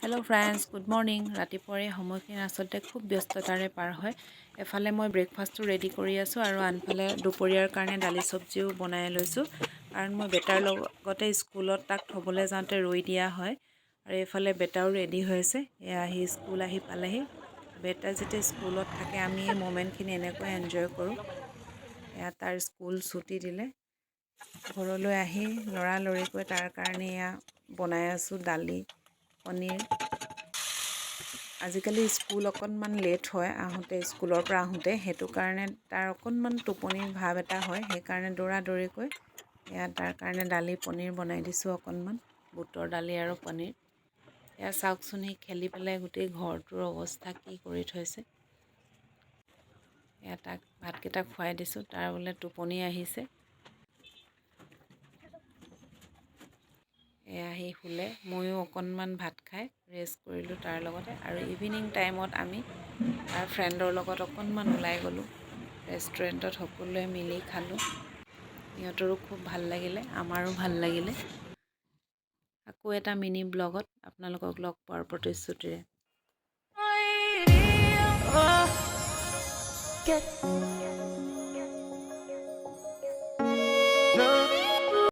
Hello' friends, good morning. ৰাতিপুৱাৰে সময়খিনি আচলতে খুব ব্যস্ততাৰে পাৰ হয়। এফালে মই ব্ৰেকফাষ্টটো ৰেডি কৰি আছোঁ আৰু আনফালে দুপৰীয়াৰ কাৰণে দালি চব্জিও বনাই লৈছোঁ। কাৰণ মই বেটাৰ লগতে স্কুলত তাক থ'বলৈ যাওঁতে ৰৈ দিয়া হয়। আৰু এইফালে বেটাও ৰেডি হৈ আছে। আহি স্কুল আহি পালেহি। বেটা যেতিয়া স্কুলত থাকে আমি এই মোমেণ্টখিনি এনেকৈ এনজয় কৰোঁ। এয়া তাৰ স্কুল ছুটি দিলে। ঘৰলৈ আহি লৰালৰিকৈ তাৰ কাৰণে এয়া বনাই আছোঁ দালি, পনীৰ। আজিকালি স্কুল অকণমান লেট হয় স্কুলৰ পৰা আহোঁতে, সেইটো কাৰণে তাৰ অকণমান টোপনিৰ ভাৱ এটা হয়। সেইকাৰণে দৌৰাদৌৰিকৈ এয়া তাৰ কাৰণে দালি পনীৰ বনাই দিছোঁ অকণমান, বুটৰ দালি আৰু পনীৰ। এয়া চাওকচোন, সি খেলি পেলাই গোটেই ঘৰটোৰ অৱস্থা কি কৰি থৈছে। এয়া তাক ভাতকেইটা খুৱাই দিছোঁ, তাৰ বোলে টোপনি আহিছে। এয়া সি শুলে, ময়ো অকণমান ভাত খাই ৰেষ্ট কৰিলোঁ তাৰ লগতে। আৰু ইভিনিং টাইমত আমি তাৰ ফ্ৰেণ্ডৰ লগত অকণমান ওলাই গ'লোঁ। ৰেষ্টুৰেণ্টত সকলোৱে মিলি খালোঁ। সিহঁতৰো খুব ভাল লাগিলে, আমাৰো ভাল লাগিলে। আকৌ এটা মিনি ব্লগত আপোনালোকক লগ পোৱাৰ প্ৰতিশ্ৰুতিৰে।